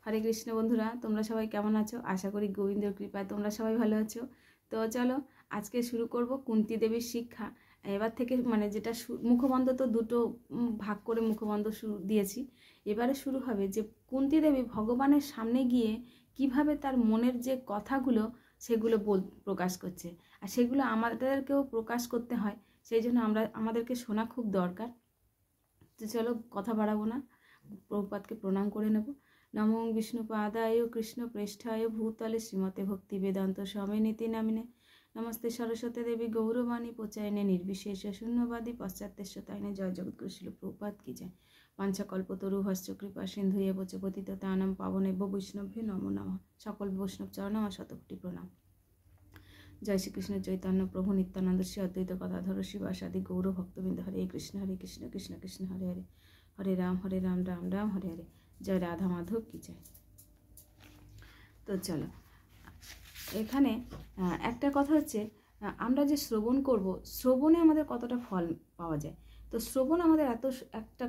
হরে কৃষ্ণ বন্ধুরা, তোমরা সবাই কেমন আছো? আশা করি গোবিন্দের কৃপায় তোমরা সবাই ভালো আছো। তো চলো আজকে শুরু করব কুন্তী দেবীর শিক্ষা। এবার থেকে যেটা মুখবন্ধ তো দুটো ভাগ করে মুখবন্ধ শুরু দিয়েছি। এবারে শুরু হবে যে কুন্তী দেবী ভগবানের সামনে গিয়ে কিভাবে তার মনের যে কথাগুলো সেগুলো প্রকাশ করছে, আর সেগুলো আমাদেরকেও প্রকাশ করতে হয়। সেই জন্য আমাদেরকে শোনা খুব দরকার। তো চলো কথা বাড়াবো না, প্রভুপাদকে প্রণাম করে নেব। নমো বিষ্ণুপাদায় কৃষ্ণ প্রেষ্ঠায় ভূতলে শ্রীমতে ভক্তি বেদান্ত স্বামী নীতি নামিনে নমস্তে সরস্বতী দেবী গৌরবাণী প্রচায়নে নির্বিশেষ শূন্যবাদী পশ্চাত্যেশ্বতায়নে। জয় জগৎগুরু শিল প্রভুপাদ কি যায়। পাঞ্চকল্পতরু হস্য কৃপা সিন্ধু এবচ পতিত তানম পাবনেভ্য বৈষ্ণভ্যে নমো নমঃ। সকল বৈষ্ণব চরণ আমার শতকোটি প্রণাম। জয় শ্রীকৃষ্ণ চৈতন্য প্রভু নিত্যানন্দ শ্রী অদ্বৈত গদাধর শিবাসাদি গৌর ভক্তবৃন্দ। হরে কৃষ্ণ কৃষ্ণ কৃষ্ণ হরে হরে, হরে রাম রাম রাম হরে হরে। জয় রাধা মাধব কি জয়। তো চলো এখানে একটা কথা হচ্ছে, আমরা যে শ্রবণ করব, শ্রবণে আমাদের কতটা ফল পাওয়া যায়। তো শ্রবণ আমাদের এত একটা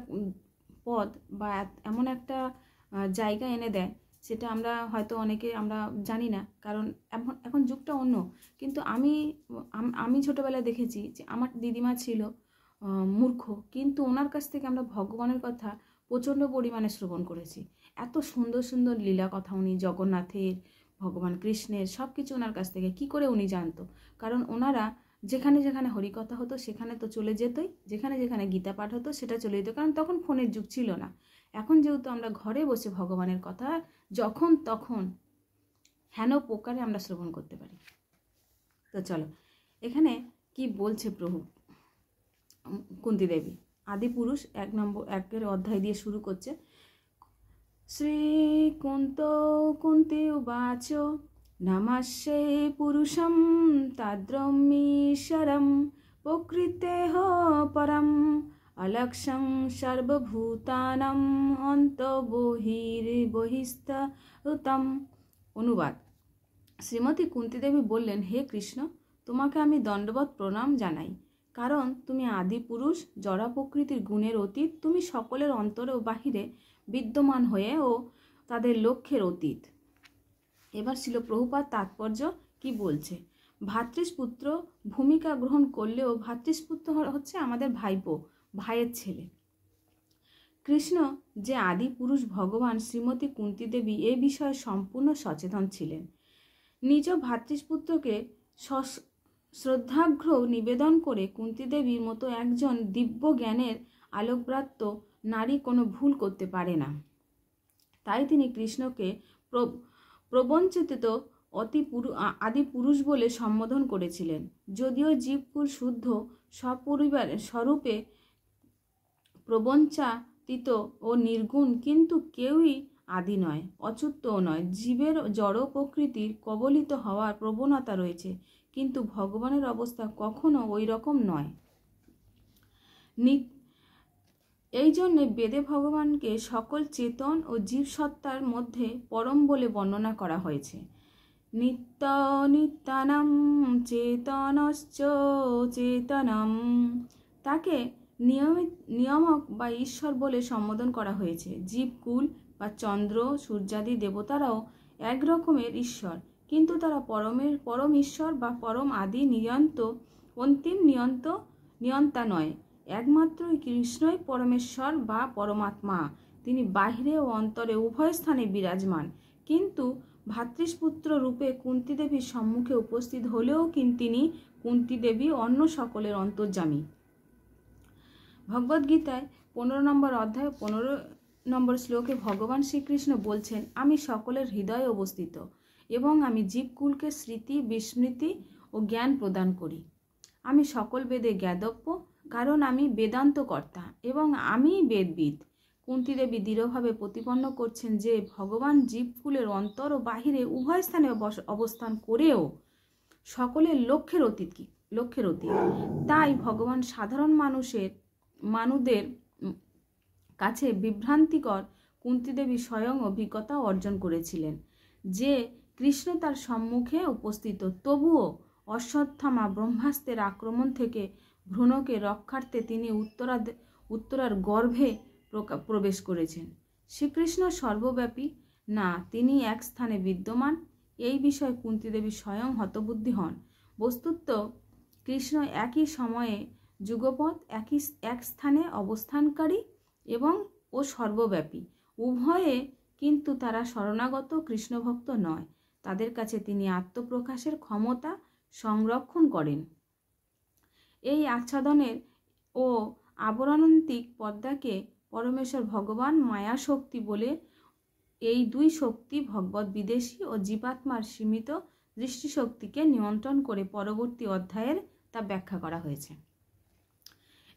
পদ বা এমন একটা জায়গা এনে দেয়, সেটা আমরা হয়তো অনেকে আমরা জানি না, কারণ এখন যুগটা অন্য। কিন্তু আমি ছোটোবেলায় দেখেছি যে আমার দিদিমা ছিল মূর্খ, কিন্তু ওনার কাছ থেকে আমরা ভগবানের কথা প্রচণ্ড পরিমাণে শ্রবণ করেছি। এত সুন্দর সুন্দর লীলা কথা উনি জগন্নাথের, ভগবান কৃষ্ণের সব কিছু ওনার কাছ থেকে কী করে উনি জানতো। কারণ ওনারা যেখানে যেখানে হরিকথা হতো সেখানে তো চলে যেতই, যেখানে যেখানে গীতা পাঠ হতো সেটা চলে যেত, কারণ তখন ফোনের যুগ ছিল না। এখন যেহেতু আমরা ঘরে বসে ভগবানের কথা যখন তখন হেন প্রকারে আমরা শ্রবণ করতে পারি। তো চলো এখানে কি বলছে প্রভু কুন্তী দেবী। আদিপুরুষ 1 অধ্যায় দিয়ে শুরু করছে। কুন্তী উবাচ নমস্যে পুরুষম তাদ্রমীশ্বরম প্রকৃতেঃ পরম অলক্ষ্যং সর্বভূতানাম অন্তর্বহির্বহিস্তম। অনুবাদ। শ্রীমতী কুন্তী দেবী বললেন, হে কৃষ্ণ, তোমাকে আমি দণ্ডবৎ প্রণাম জানাই, কারণ তুমি আদি পুরুষ, জড়া প্রকৃতির গুণের অতীত। তুমি সকলের অন্তরে ও বাহিরে বিদ্যমান হয়ে ও তাদের লক্ষ্যের অতীত। এবার ছিল প্রভুপাদ তাৎপর্য কি বলছে। ভ্রাতৃপুত্র ভূমিকা গ্রহণ করলেও ভ্রাতৃপুত্র হচ্ছে আমাদের ভাইপো, ভাইয়ের ছেলে। কৃষ্ণ যে আদি পুরুষ ভগবান, শ্রীমতী কুন্তী দেবী এ বিষয়ে সম্পূর্ণ সচেতন ছিলেন। নিজ ভ্রাতৃপুত্রকে শ্রদ্ধার্ঘ্য নিবেদন করে কুন্তী দেবীর মতো একজন দিব্য জ্ঞানের আলোকপ্রাপ্ত নারী কোনো ভুল করতে পারে না। তাই তিনি কৃষ্ণকে প্রবঞ্চিত আদি পুরুষ বলে সম্বোধন করেছিলেন। যদিও জীবকুল শুদ্ধ স্বরূপে প্রবঞ্চিত ও নির্গুণ, কিন্তু কেউই আদি নয়, অচ্যুতও নয়। জীবের জড় প্রকৃতির কবলিত হওয়ার প্রবণতা রয়েছে, কিন্তু ভগবানের অবস্থা কখনো ওই রকম নয়। এই জন্যে বেদে ভগবানকে সকল চেতন ও জীবসত্তার মধ্যে পরম বলে বর্ণনা করা হয়েছে। নিত্যানাম চেতনশ্চ চেতনম, তাকে নিয়ামক বা ঈশ্বর বলে সম্বোধন করা হয়েছে। জীবকুল বা চন্দ্র সূর্যাদি দেবতারাও এক রকমের ঈশ্বর, কিন্তু তারা পরম ঈশ্বর বা পরম আদি নিয়ন্ত অন্তিম নিয়ন্তা নয়। একমাত্রই কৃষ্ণই পরমেশ্বর বা পরমাত্মা। তিনি বাহিরে ও অন্তরে উভয় স্থানে বিরাজমান, কিন্তু ভ্রাতৃপুত্র রূপে কুন্তী দেবীর সম্মুখে উপস্থিত হলেও তিনি কুন্তী দেবী অন্য সকলের অন্তর্যামী। ভগবদ্গীতায় 15 নম্বর অধ্যায় 15 নম্বর শ্লোকে ভগবান শ্রীকৃষ্ণ বলছেন, আমি সকলের হৃদয়ে অবস্থিত এবং আমি জীবকুলকে স্মৃতি, বিস্মৃতি ও জ্ঞান প্রদান করি। আমি সকল বেদে জ্ঞাতব্য, কারণ আমি বেদান্ত কর্তা এবং আমি বেদবিদ। কুন্তী দেবী দৃঢ়ভাবে প্রতিপন্ন করছেন যে ভগবান জীবকুলের অন্তর ও বাহিরে উভয় স্থানে অবস্থান করেও সকলের লক্ষ্যের অতীত। তাই ভগবান সাধারণ মানুষদের কাছে বিভ্রান্তিকর কুন্তী দেবী স্বয়ং অভিজ্ঞতা অর্জন করেছিলেন যে কৃষ্ণ তার সম্মুখে উপস্থিত। তবুও অশ্বত্থামা ব্রহ্মাস্ত্রের আক্রমণ থেকে ভ্রূণকে রক্ষার্থে তিনি উত্তরার গর্ভে প্রবেশ করেছেন। শ্রীকৃষ্ণ সর্বব্যাপী, না তিনি এক স্থানে বিদ্যমান, এই বিষয়ে কুন্তী দেবী স্বয়ং হতবুদ্ধি হন। বস্তুত কৃষ্ণ একই সময়ে যুগপৎ এক স্থানে অবস্থানকারী এবং ও সর্বব্যাপী উভয়ে, কিন্তু তারা শরণাগত কৃষ্ণভক্ত নয়। তাদের কাছে তিনি আত্মপ্রকাশের ক্ষমতা সংরক্ষণ করেন। এই আচ্ছাদনের ও আবরণান্তিক পদ্মাকে পরমেশ্বর ভগবান মায়া শক্তি বলে। এই দুই শক্তি ভগবত বিদেশী ও জীবাত্মার সীমিত দৃষ্টিশক্তিকে নিয়ন্ত্রণ করে পরবর্তী অধ্যায়ের তা ব্যাখ্যা করা হয়েছে।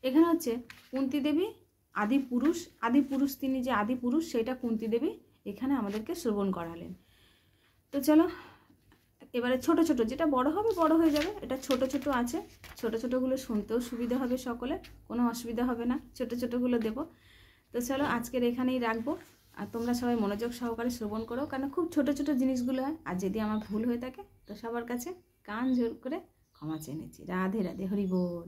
এখানে হচ্ছে কুন্তী দেবী আদিপুরুষ তিনি যে আদিপুরুষ সেটা কুন্তী দেবী এখানে আমাদেরকে শ্রবণ করালেন। তো চলো এবারে ছোট ছোট, যেটা বড় হবে বড় হয়ে যাবে, এটা ছোট ছোট আছে, ছোট ছোটগুলো শুনতেও সুবিধা হবে, সকলে কোনো অসুবিধা হবে না, ছোট ছোটগুলো দেবো। তো চলো আজকের এখানেই রাখবো, আর তোমরা সবাই মনোযোগ সহকারে শ্রবণ করো, কারণ খুব ছোট ছোট জিনিসগুলো হয়। আর যদি আমার ভুল হয়ে থাকে তো সবার কাছে কান জোর করে ক্ষমা চেয়ে নিচ্ছি। রাধে রাধে, হরি বল।